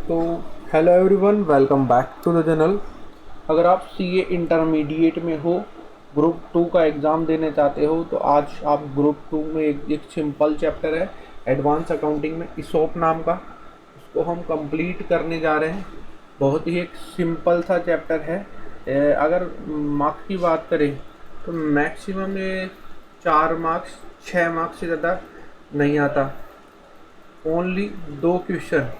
तो hello everyone, welcome back to the channel. अगर आप सीए इंटरमीडिएट में हो, ग्रुप टू का एग्ज़ाम देने चाहते हो, तो आज आप ग्रुप टू में एक सिंपल चैप्टर है एडवांस अकाउंटिंग में इसोप नाम का, उसको हम कंप्लीट करने जा रहे हैं। बहुत ही एक सिंपल सा चैप्टर है। अगर मार्क्स की बात करें तो मैक्सिमम ये 4 मार्क्स 6 मार्क्स से ज़्यादा नहीं आता। ओनली 2 क्वेश्चन,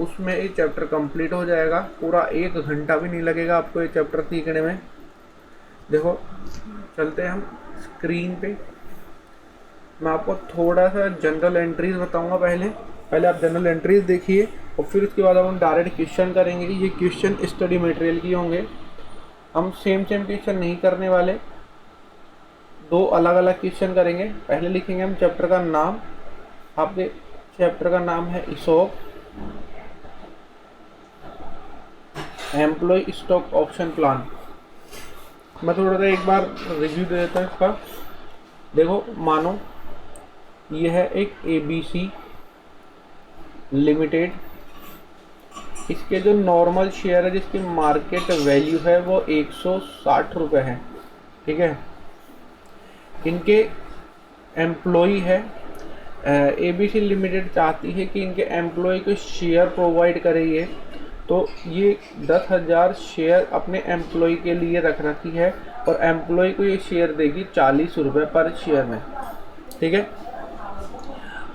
उसमें ये चैप्टर कंप्लीट हो जाएगा। पूरा 1 घंटा भी नहीं लगेगा आपको ये चैप्टर सीखने में। देखो, चलते हैं हम स्क्रीन पे। मैं आपको थोड़ा सा जनरल एंट्रीज बताऊंगा। पहले आप जनरल एंट्रीज देखिए और फिर उसके बाद हम डायरेक्ट क्वेश्चन करेंगे। ये क्वेश्चन स्टडी मटेरियल की होंगे, हम सेम क्वेश्चन नहीं करने वाले, 2 अलग अलग क्वेश्चन करेंगे। पहले लिखेंगे हम चैप्टर का नाम। आपके चैप्टर का नाम है इसोप, एम्प्लॉय स्टॉक ऑप्शन प्लान। मैं थोड़ा सा एक बार रिव्यू दे देता हूँ इसका। देखो, मानो ये है एक ABC लिमिटेड। इसके जो नॉर्मल शेयर है, जिसकी मार्केट वैल्यू है वो 160 रुपये है। ठीक है, इनके एम्प्लॉय है। ABC लिमिटेड चाहती है कि इनके एम्प्लॉय को शेयर प्रोवाइड करे ये, तो ये 10,000 शेयर अपने एम्प्लॉय के लिए रख रखी है और एम्प्लॉय को ये शेयर देगी 40 रुपये पर शेयर में। ठीक है,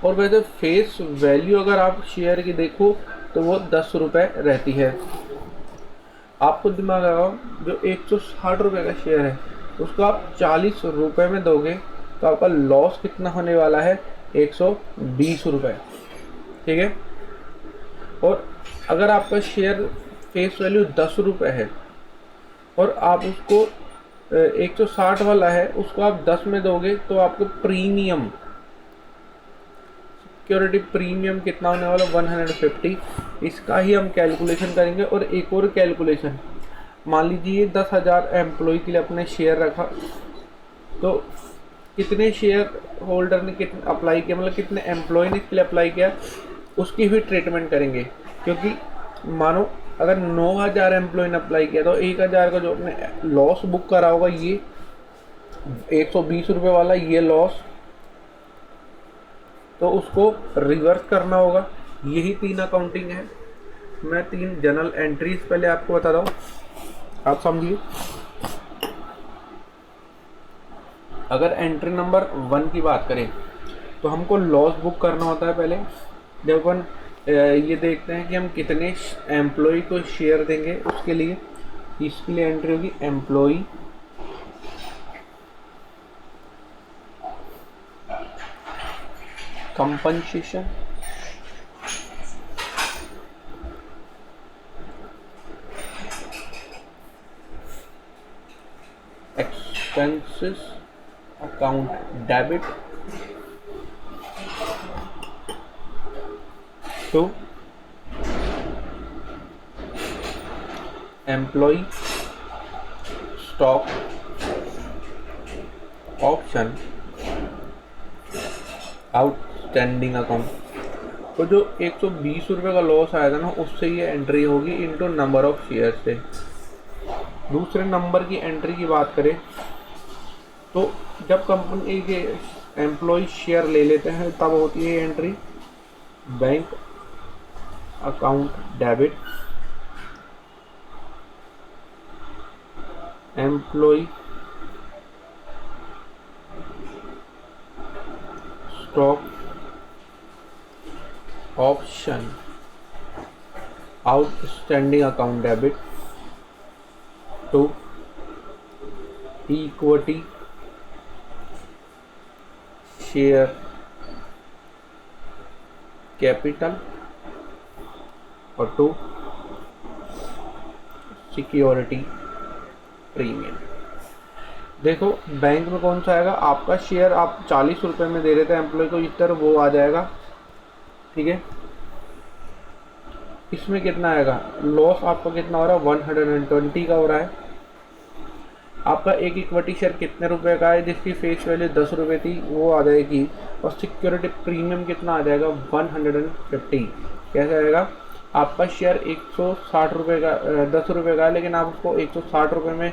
और वैसे फेस वैल्यू अगर आप शेयर की देखो तो वो 10 रुपये रहती है। आपको दिमाग लगाओ, जो 160 रुपये का शेयर है उसको आप 40 रुपये में दोगे तो आपका लॉस कितना होने वाला है? 120 रुपये। ठीक है, और अगर आपका शेयर फेस वैल्यू 10 रुपये है और आप उसको 160 वाला है, उसको आप 10 में दोगे तो आपको प्रीमियम, सिक्योरिटी प्रीमियम कितना होने वाला? 150। इसका ही हम कैलकुलेशन करेंगे। और एक और कैलकुलेशन, मान लीजिए 10,000 एम्प्लॉय के लिए अपने शेयर रखा, तो कितने शेयर होल्डर ने कितने अप्लाई किया, मतलब कितने एम्प्लॉय ने इसके लिए अप्लाई किया, उसकी भी ट्रीटमेंट करेंगे। क्योंकि मानो अगर 9,000 एम्प्लॉय ने अप्लाई किया तो 1,000 का जो अपने लॉस बुक करा होगा, ये 120 रुपये वाला ये लॉस, तो उसको रिवर्स करना होगा। यही 3 अकाउंटिंग है। मैं 3 जनरल एंट्रीज पहले आपको बता दूँ, आप समझिए। अगर एंट्री नंबर 1 की बात करें तो हमको लॉस बुक करना होता है। पहले जब अपन ये देखते हैं कि हम कितने एम्प्लॉय को शेयर देंगे, उसके लिए इसके लिए एंट्री होगी employee compensation, expenses account debit to employee stock option outstanding account. तो जो 120 रुपये का लॉस आया था ना, उससे ये एंट्री होगी इनटू नंबर ऑफ शेयर से। दूसरे नंबर की एंट्री की बात करें तो जब कंपनी के एम्प्लॉय शेयर ले लेते हैं तब होती है entry bank account debit employee stock option outstanding account debit to equity share capital और टू सिक्योरिटी प्रीमियम। देखो, बैंक में कौन सा आएगा? आपका शेयर आप 40 रुपये में दे रहे थे एम्प्लॉय को, इस तरह वो आ जाएगा। ठीक है, इसमें कितना आएगा? लॉस आपका कितना हो रहा है? 120 का हो रहा है। आपका एक इक्विटी शेयर कितने रुपए का है, जिसकी फेस वैल्यू 10 रुपये थी, वो आ जाएगी। और सिक्योरिटी प्रीमियम कितना आ जाएगा? 150। कैसे आएगा? आपका शेयर 160 रुपये का 10 रुपये का है, लेकिन आप उसको 160 रुपये में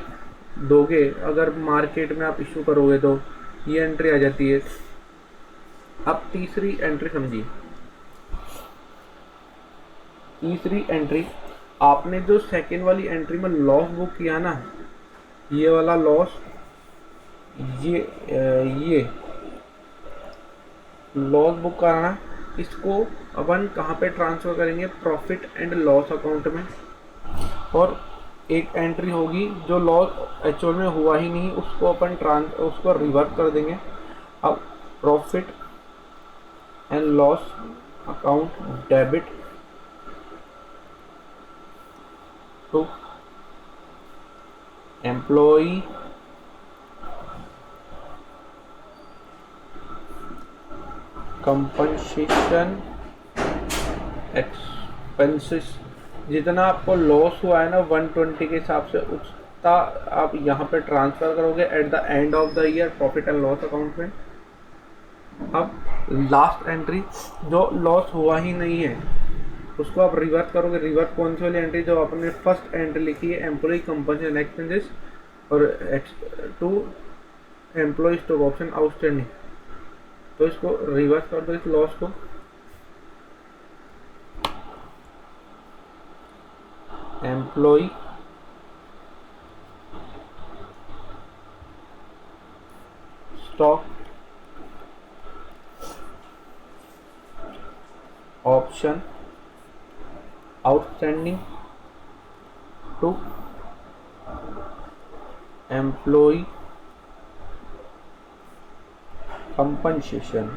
दोगे अगर मार्केट में आप इशू करोगे तो ये एंट्री आ जाती है। अब तीसरी एंट्री समझिए। तीसरी एंट्री, आपने जो सेकेंड वाली एंट्री में लॉस बुक किया ना, ये वाला लॉस, ये लॉस बुक करना, इसको अपन कहाँ पे ट्रांसफ़र करेंगे? प्रॉफिट एंड लॉस अकाउंट में। और एक एंट्री होगी जो लॉस एक्चुअल में हुआ ही नहीं, उसको अपन उसको रिवर्स कर देंगे। अब profit and loss account debit to employee compensation expenses. जितना आपको लॉस हुआ है ना 120 के हिसाब से, उतना आप यहाँ पे ट्रांसफ़र करोगे eight the end of the year profit and loss account में। अब लास्ट एंट्री, जो लॉस हुआ ही नहीं है उसको आप रिवर्स करोगे। रिवर्स कौन सी वाली एंट्री? जो आपने फर्स्ट एंट्री लिखी है, एम्प्लॉई कंपनसेशन एक्सपेंसेस और to employee stock option outstanding. तो इसको रिवर्स कर दो, इस लॉस को। Employee stock option outstanding to employee compensation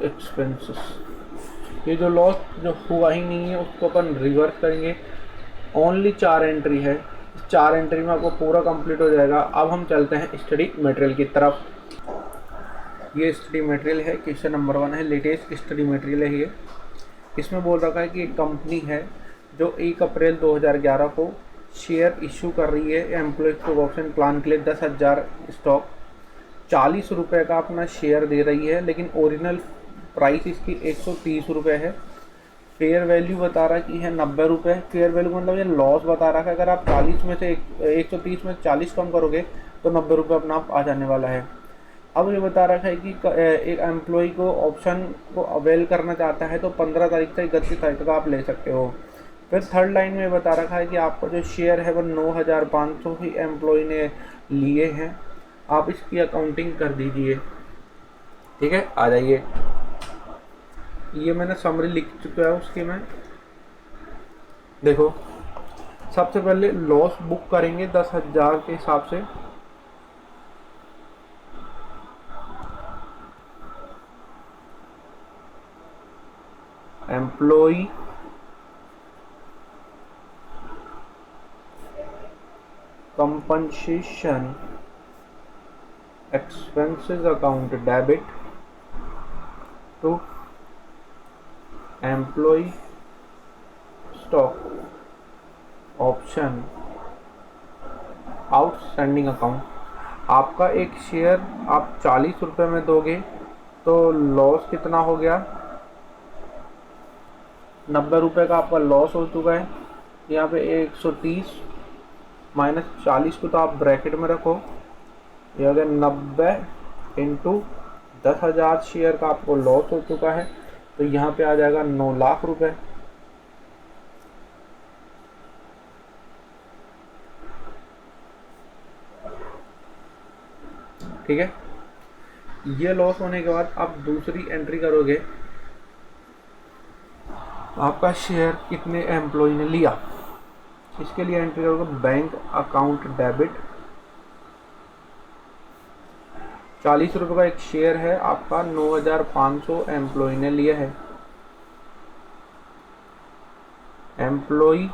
expenses. ये जो लॉस जो हुआ ही नहीं है उसको अपन रिवर्स करेंगे। ओनली 4 एंट्री है, 4 एंट्री में आपको पूरा कंप्लीट हो जाएगा। अब हम चलते हैं स्टडी मटेरियल की तरफ। ये स्टडी मटेरियल है, क्वेश्चन नंबर 1 है, लेटेस्ट स्टडी मटेरियल है ये। इसमें बोल रखा है कि एक कंपनी है जो 1 अप्रैल 2011 को शेयर इशू कर रही है एम्प्लॉय स्टॉक ऑप्शन प्लान के लिए 10,000 स्टॉक, 40 रुपये का अपना शेयर दे रही है, लेकिन ओरिजिनल प्राइस इसकी 130 रुपये है। फेयर वैल्यू बता रहा है कि है 90 रुपये। फेयर वैल्यू मतलब ये लॉस बता रहा है। अगर आप 40 में से 130 में 40 कम करोगे तो 90 रुपये अपना आप आ जाने वाला है। अब ये बता रखा है कि एक एम्प्लॉय को ऑप्शन को अवेल करना चाहता है तो 15 तारीख से 31 तारीख तक आप ले सकते हो। फिर थर्ड लाइन में बता रखा है कि आपका जो शेयर है वो 9,500 ही एम्प्लॉय ने लिए हैं, आप इसकी अकाउंटिंग कर दीजिए। ठीक है, आ जाइए। ये मैंने समरी लिख चुका है उसकी मैं। देखो, सबसे पहले लॉस बुक करेंगे 10,000 के हिसाब से। Employee compensation expenses account debit to employee stock option outstanding account. आपका एक शेयर आप 40 रुपये में दोगे तो लॉस कितना हो गया? 90 रुपये का आपका लॉस हो चुका है। यहाँ पे 130 माइनस 40 को तो आप ब्रैकेट में रखो, ये हो गया 90 इंटू 10,000 शेयर का आपको लॉस हो चुका है, तो यहाँ पे आ जाएगा 9 लाख रुपए। ठीक है, ये लॉस होने के बाद आप दूसरी एंट्री करोगे, आपका शेयर कितने एम्प्लॉय ने लिया, इसके लिए एंट्री करोगे बैंक अकाउंट डेबिट। 40 रुपये का एक शेयर है आपका, 9,500 एम्प्लॉय ने लिया है। एम्प्लॉय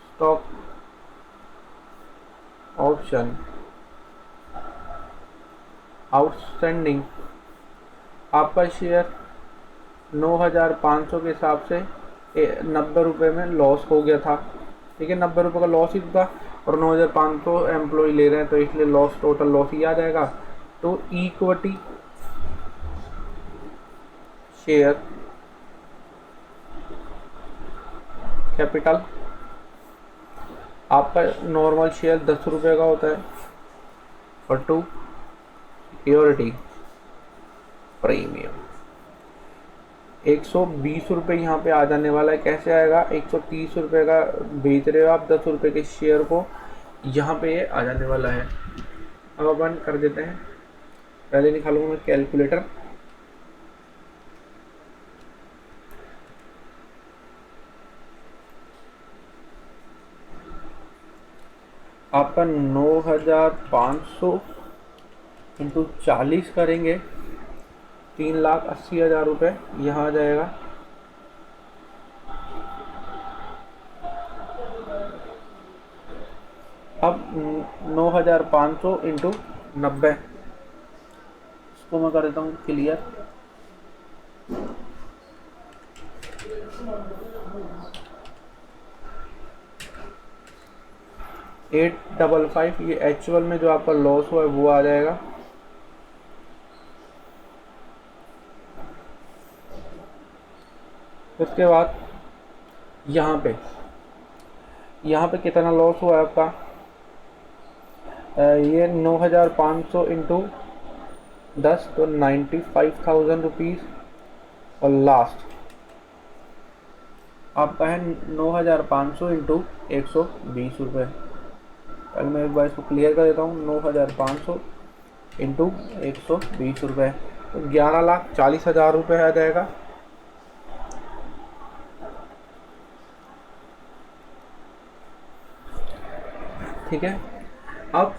स्टॉक ऑप्शन आउटस्टैंडिंग, आपका शेयर 9,500 के हिसाब से 90 रुपये में लॉस हो गया था। ठीक है, 90 रुपये का लॉस ही था और 9,500 एम्प्लॉय ले रहे हैं, तो इसलिए लॉस टोटल लॉस ही आ जाएगा। तो इक्विटी शेयर कैपिटल, आपका नॉर्मल शेयर 10 रुपये का होता है, और टू सिक्योरिटी प्रीमियम 120 रुपये यहाँ पे आ जाने वाला है। कैसे आएगा? 130 रुपये का बेच रहे हो आप 10 रुपये के शेयर को, यहाँ पे ये आ जाने वाला है। अब अपन कर देते हैं, पहले निकालूंगा मैं कैलकुलेटर। आपका 9,500 इंटू 40 करेंगे, 3,80,000 रुपये यहाँ आ जाएगा। अब 9,500 इंटू 90, इसको मैं कर देता हूँ क्लियर। $855, ये एक्चुअल में जो आपका लॉस हुआ है वो आ जाएगा। उसके बाद यहाँ पे कितना लॉस हुआ है आपका? ये 9,500 इंटू 10 तो 95,000 रुपीज़, और लास्ट आपका है 9,500 इंटू 120 रुपये। पहले मैं एक बार इसको क्लियर कर देता हूँ। 9,500 इंटू 120 रुपये तो 11,40,000 रुपये आ जाएगा। ठीक है। अब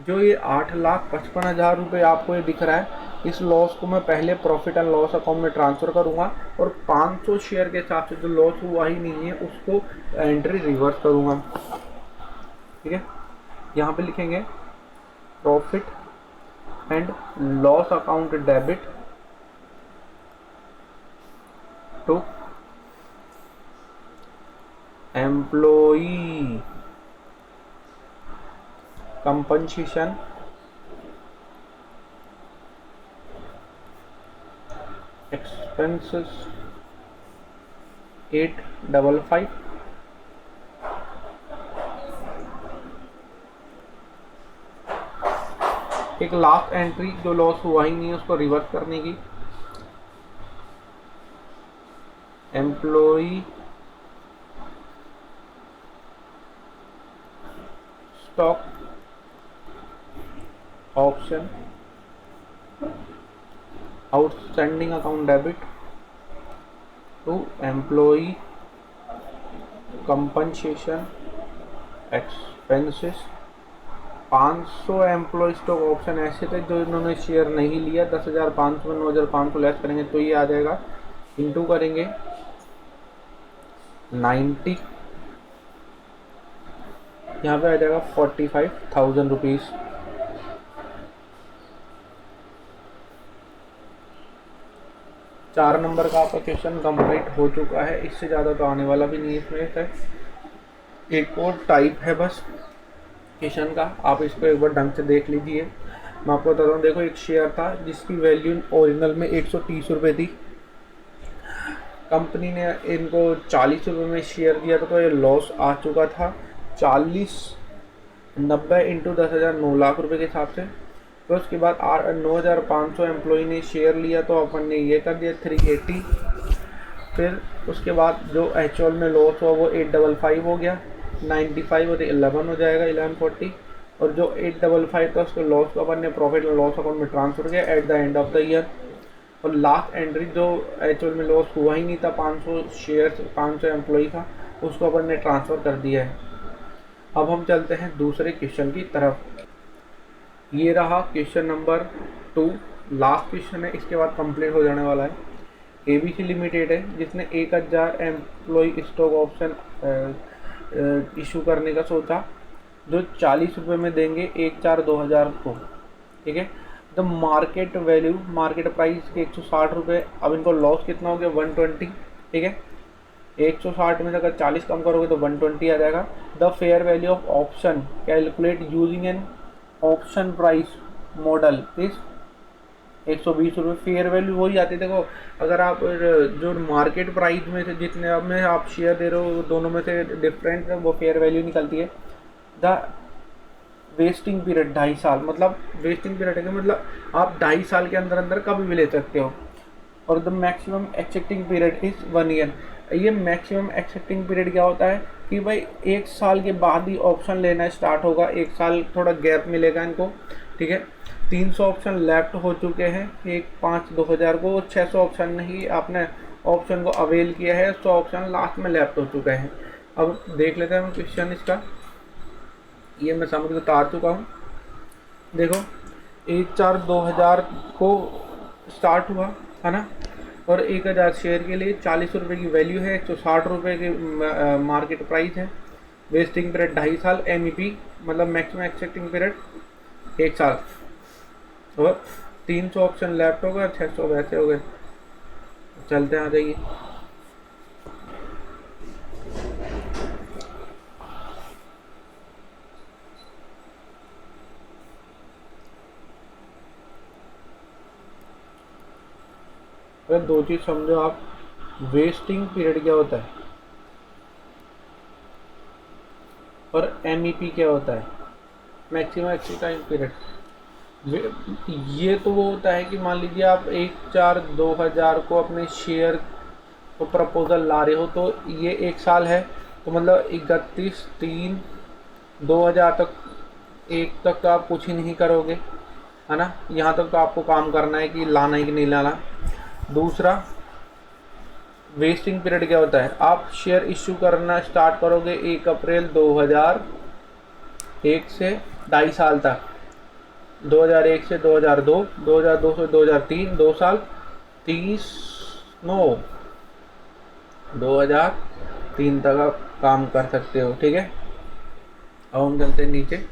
जो ये 8,55,000 रुपये आपको ये दिख रहा है, इस लॉस को मैं पहले प्रॉफिट एंड लॉस अकाउंट में ट्रांसफ़र करूँगा, और 500 शेयर के हिसाब से जो लॉस हुआ ही नहीं है उसको एंट्री रिवर्स करूँगा। ठीक है, यहाँ पे लिखेंगे profit and loss account debit to employee compensation expenses 855, एक लास्ट एंट्री जो लॉस हुआ ही नहीं है उसको रिवर्स करने की, employee stock option outstanding account debit to employee compensation expenses. 500 employee stock option ऐसे थे जो इन्होंने शेयर नहीं लिया, 10,500 में 9,500 लेस करेंगे तो ये आ जाएगा, इंटू करेंगे 90, यहाँ पे आ जाएगा 45,000 रुपीज़। चार नंबर का आपका क्वेश्चन कंप्लीट हो चुका है, इससे ज़्यादा तो आने वाला भी नहीं है इसमें से। एक और टाइप है बस क्वेश्चन का, आप इसको एक बार ढंग से देख लीजिए। मैं आपको बताता हूँ, देखो एक शेयर था जिसकी वैल्यू ओरिजिनल में 130 रुपये थी, कंपनी ने इनको 40 रुपये में शेयर दिया था, तो ये लॉस आ चुका था 90 इंटू 10,000 9 लाख रुपये के हिसाब से। तो उसके बाद 9,500 एम्प्लॉई ने शेयर लिया तो अपन ने ये कर दिया 380। फिर उसके बाद जो एक्चुअल में लॉस हुआ वो 855 हो गया, 95 और 11 हो जाएगा 1140, और जो 855 था उसके लॉस को अपन ने प्रॉफिट और लॉस अकाउंट में ट्रांसफर किया eight the end of the year. और लास्ट एंट्री जो एक्चुअल में लॉस हुआ ही नहीं था, 500 शेयर 500 एम्प्लॉई का, उसको अपन ने ट्रांसफ़र कर दिया है। अब हम चलते हैं दूसरे क्वेश्चन की तरफ। ये रहा क्वेश्चन नंबर 2, लास्ट क्वेश्चन है, इसके बाद कंप्लीट हो जाने वाला है। ABC लिमिटेड है जिसने 1,000 एम्प्लॉई स्टॉक ऑप्शन इशू करने का सोचा, जो 40 रुपये में देंगे 1/4/2000 को। ठीक है, the market value market price के 160 रुपये। अब इनको लॉस कितना हो गया 120। ठीक है, 160 में से अगर 40 कम करोगे तो 120 आ जाएगा। The fair value of option calculate using an option price model इस 120 रुपये। फेयर वैल्यू वही आती है। देखो अगर आप जो मार्केट प्राइस में से जितने में आप शेयर दे रहे हो दोनों में से डिफरेंस है वो फेयर वैल्यू निकलती है। द वेस्टिंग पीरियड 2.5 साल, मतलब वेस्टिंग पीरियड है मतलब आप 2.5 साल के अंदर अंदर कभी भी ले सकते हो। और the maximum accepting period is 1 year. ये मैक्सिमम एक्सेप्टिंग पीरियड क्या होता है कि भाई 1 साल के बाद ही ऑप्शन लेना स्टार्ट होगा, 1 साल थोड़ा गैप मिलेगा इनको, ठीक है। 300 ऑप्शन लेफ्ट हो चुके हैं 1/5/2000 को, 600 ऑप्शन नहीं आपने ऑप्शन को अवेल किया है, 100 ऑप्शन लास्ट में लेफ्ट हो चुके हैं। अब देख लेते हैं हम क्वेश्चन इसका। ये मैं समझ के उतार चुका हूँ। देखो 1/4/2000 को स्टार्ट हुआ है ना, और 1000 शेयर के लिए 40 रुपये की वैल्यू है, 160 रुपये की मार्केट प्राइस है। वेस्टिंग पीरियड 2.5 साल, MEP मतलब मैक्सिमम एक्सेप्टिंग पीरियड 1 साल, और 300 ऑप्शन लेफ्ट हो गए, 600 वैसे हो गए। चलते हैं, आ जाइए। अगर दो चीज़ समझो आप, वेस्टिंग पीरियड क्या होता है और MEP क्या होता है, मैक्सिमम एक्सेप्टिंग पीरियड। ये तो वो होता है कि मान लीजिए आप 1/4/2000 को अपने शेयर को प्रपोजल ला रहे हो, तो ये 1 साल है, तो मतलब 31/3/2000 तक, 1 तक तो आप कुछ ही नहीं करोगे, है ना। यहाँ तक तो आपको काम करना है कि लाना है कि नहीं लाना। दूसरा वेस्टिंग पीरियड क्या होता है, आप शेयर इश्यू करना स्टार्ट करोगे 1 अप्रैल 2001 से 2.5 साल तक, 2001 से 2002, 2002 से 2003, 2 साल, 30/9/2003 तक आप काम कर सकते हो, ठीक है। अब हम चलते हैं नीचे।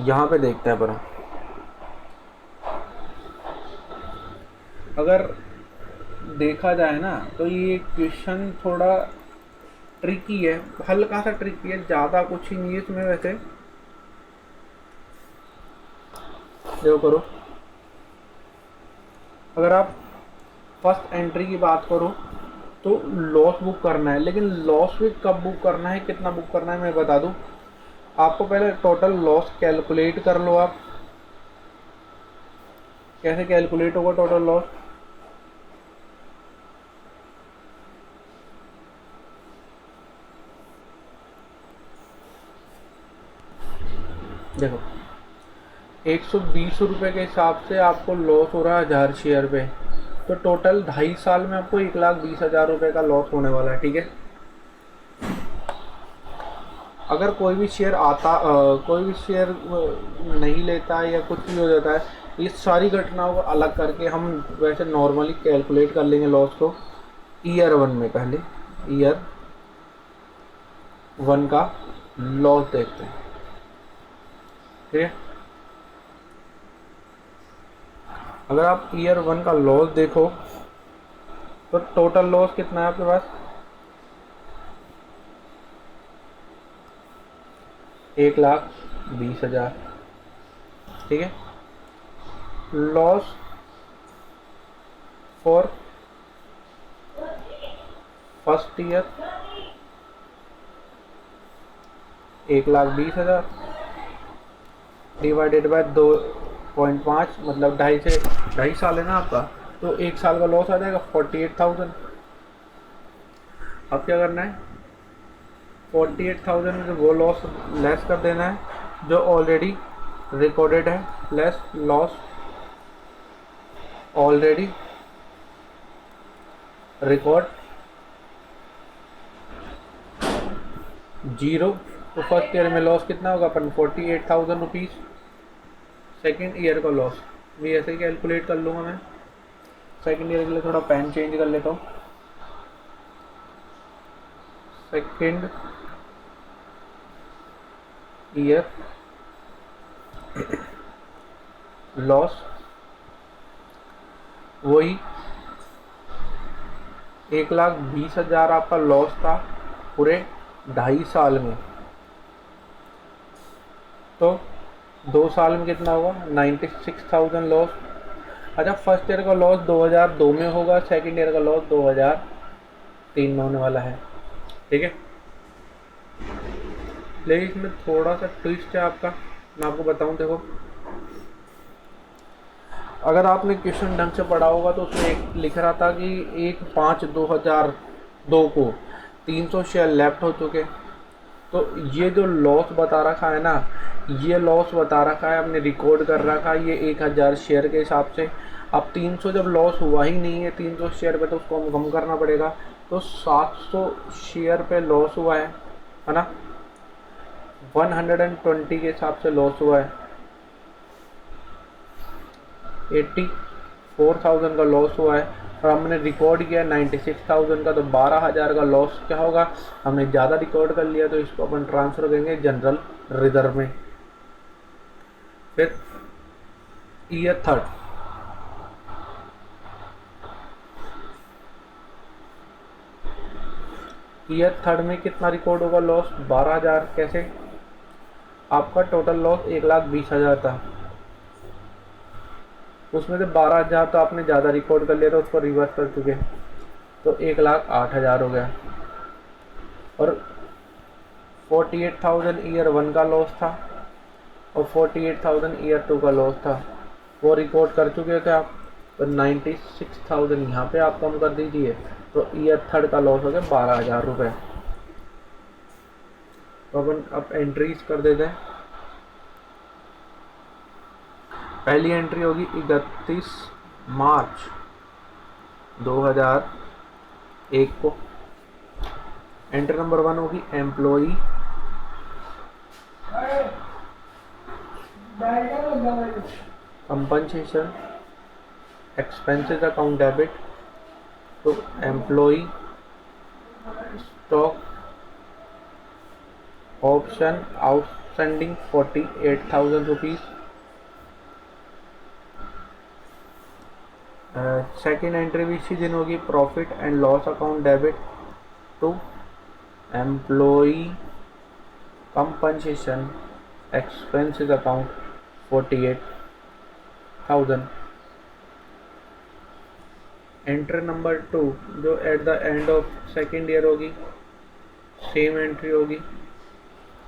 यहाँ पे देखते हैं पर अगर देखा जाए ना तो ये क्वेश्चन थोड़ा ट्रिकी है, हल्का सा ट्रिकी है, ज़्यादा कुछ ही नहीं है इसमें वैसे। देखो करो, अगर आप फर्स्ट एंट्री की बात करो तो लॉस बुक करना है, लेकिन लॉस भी कब बुक करना है, कितना बुक करना है मैं बता दूं आपको। पहले टोटल लॉस कैलकुलेट कर लो आप। कैसे कैलकुलेट होगा टोटल लॉस, देखो 120 रुपये के हिसाब से आपको लॉस हो रहा है 1000 शेयर पे, तो टोटल 2.5 साल में आपको 1,20,000 रुपये का लॉस होने वाला है, ठीक है। अगर कोई भी शेयर कोई भी शेयर नहीं लेता है या कुछ भी हो जाता है, इस सारी घटनाओं को अलग करके हम वैसे नॉर्मली कैलकुलेट कर लेंगे लॉस को ईयर 1 में। पहले ईयर 1 का लॉस देखते हैं, ठीक है। अगर आप ईयर 1 का लॉस देखो तो टोटल लॉस कितना है आपके पास, 1,20,000, ठीक है। Loss for first year 1,20,000 divided by 2.5, मतलब 2.5 है ना आपका, तो 1 साल का लॉस आ जाएगा 48,000। अब क्या करना है, 48,000 में से वो लॉस लेस कर देना है जो ऑलरेडी रिकॉर्डेड है, लेस लॉस ऑलरेडी रिकॉर्ड 0। तो फर्स्ट ईयर में लॉस कितना होगा अपन, 48,000 रुपीज़। सेकेंड ईयर का लॉस भी ऐसे ही कैलकुलेट कर लूँगा मैं। सेकेंड ईयर के लिए थोड़ा पेन चेंज कर लेता हूँ। सेकेंड ईयर लॉस वही 1,20,000 आपका लॉस था पूरे 2.5 साल में, तो 2 साल में कितना होगा 96,000 लॉस। अच्छा, फर्स्ट ईयर का लॉस 2002 में होगा, सेकंड ईयर का लॉस 2003 में होने वाला है, ठीक है। लेकिन इसमें थोड़ा सा ट्विस्ट है आपका, मैं आपको बताऊं। देखो, अगर आपने क्वेश्चन ढंग से पढ़ा होगा तो उसमें एक लिख रहा था कि 1/5/2002 को 300 शेयर लेफ्ट हो चुके। तो ये जो लॉस बता रखा है ना, ये लॉस बता रखा है, हमने रिकॉर्ड कर रखा है ये 1000 शेयर के हिसाब से। अब 300 जब लॉस हुआ ही नहीं है 300 शेयर पे, तो उसको हम कम करना पड़ेगा। तो 700 शेयर पे लॉस हुआ है ना। 120 के हिसाब से लॉस हुआ है, 84,000 का लॉस हुआ है, और हमने रिकॉर्ड किया 96,000 का। तो 12,000 का लॉस क्या होगा, हमने ज़्यादा रिकॉर्ड कर लिया, तो इसको अपन ट्रांसफ़र करेंगे जनरल रिजर्व में। फिर ईयर थर्ड, ईयर थर्ड में कितना रिकॉर्ड होगा लॉस, 12,000। कैसे, आपका टोटल लॉस 1,20,000 था, उसमें से 12,000 तो आपने ज़्यादा रिकॉर्ड कर लिया, तो उसको रिवर्स कर चुके, तो 1,08,000 हो गया। और 48,000 ईयर वन का लॉस था, और 48,000 ईयर टू का लॉस था, वो रिकॉर्ड कर चुके थे आप। तो 96,000 यहाँ पे आप कम कर दीजिए, तो ईयर थर्ड का लॉस हो गया 12,000 रुपये। तो अपन अब एंट्रीज कर देते हैं। पहली एंट्री होगी 31 मार्च 2001 को। एंट्री नंबर 1 होगी employee compensation expenses account debit to employee stock option outstanding 48,000 rupees. Second entry भी इसी दिन होगी, profit and loss account debit to employee compensation expenses account 48,000। Entry number 2 जो at the end of second year होगी, same entry होगी।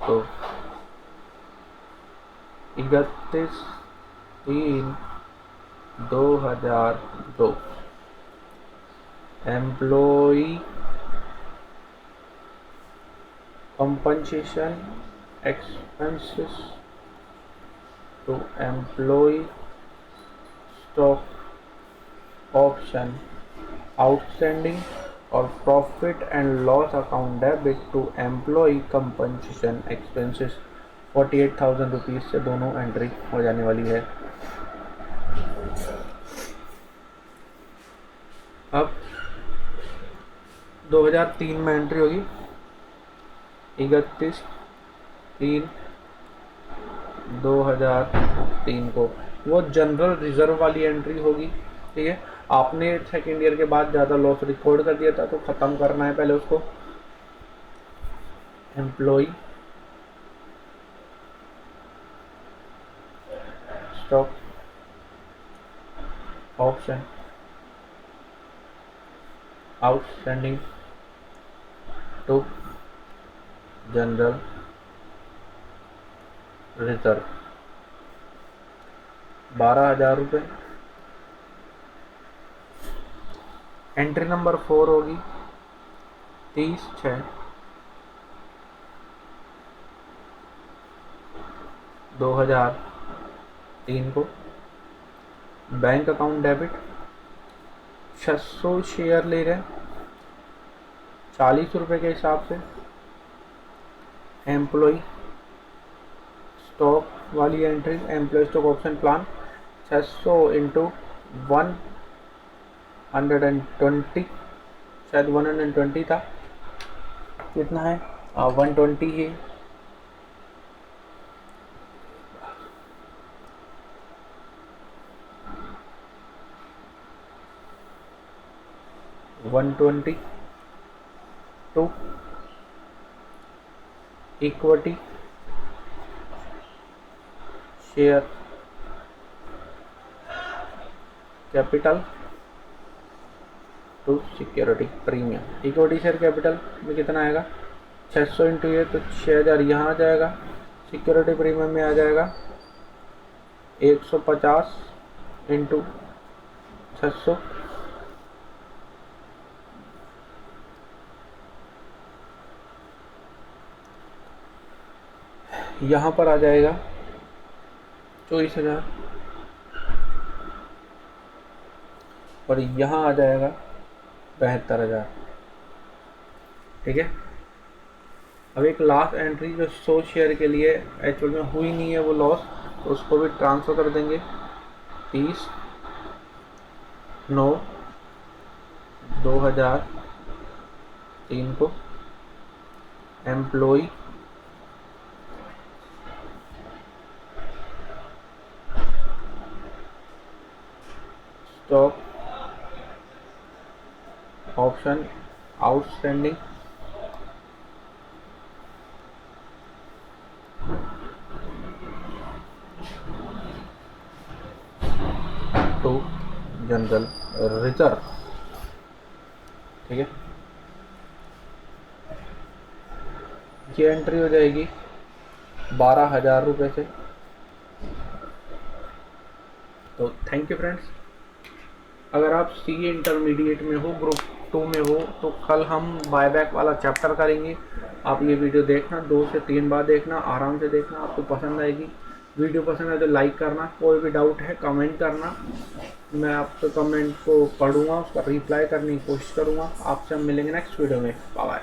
तो 31/3/2002 employee compensation expenses to employee stock option outstanding और profit and loss account debit to employee compensation expenses 48,000 rupees से दोनों entry हो जाने वाली है। अब 2003 में एंट्री होगी 31/3/2003 को, वो जनरल रिजर्व वाली एंट्री होगी, ठीक है। आपने सेकेंड ईयर के बाद ज़्यादा लॉस रिकॉर्ड कर दिया था, तो ख़त्म करना है पहले उसको। Employee stock option outstanding to general reserve 12,000 रुपये। एंट्री नंबर 4 होगी 30/6/2003 को। बैंक अकाउंट डेबिट 600 शेयर ले रहे हैं 40 रुपये के हिसाब से। एम्प्लॉई स्टॉक वाली entry, employee stock option plan 600 into 120, शायद 120 था, कितना है 120 ही। 120 to equity share capital to security premium. Equity share capital में कितना आएगा 600 इंटू ये तो 6000 यहाँ आ जाएगा। सिक्योरिटी प्रीमियम में आ जाएगा 150 इंटू 600 यहाँ पर आ जाएगा 24,000 और यहाँ आ जाएगा 72,000। ठीक है। अब एक लास्ट एंट्री जो 100 शेयर के लिए एक्चुअल में हुई नहीं है वो लॉस, तो उसको भी ट्रांसफ़र कर देंगे 30/9/2003 को employee stock option outstanding to general reserve. ठीक है, ये एंट्री हो जाएगी 12,000 रुपये से। तो थैंक यू फ्रेंड्स। अगर आप सीए इंटरमीडिएट में हो, ग्रुप 2 में हो, तो कल हम बायबैक वाला चैप्टर करेंगे। आप ये वीडियो देखना, 2 से 3 बार देखना, आराम से देखना, आपको पसंद आएगी। वीडियो पसंद है तो लाइक करना, कोई भी डाउट है कमेंट करना, मैं आपके कमेंट को पढ़ूंगा, उसका रिप्लाई करने की कोशिश करूंगा। आपसे हम मिलेंगे नेक्स्ट वीडियो में। Bye bye.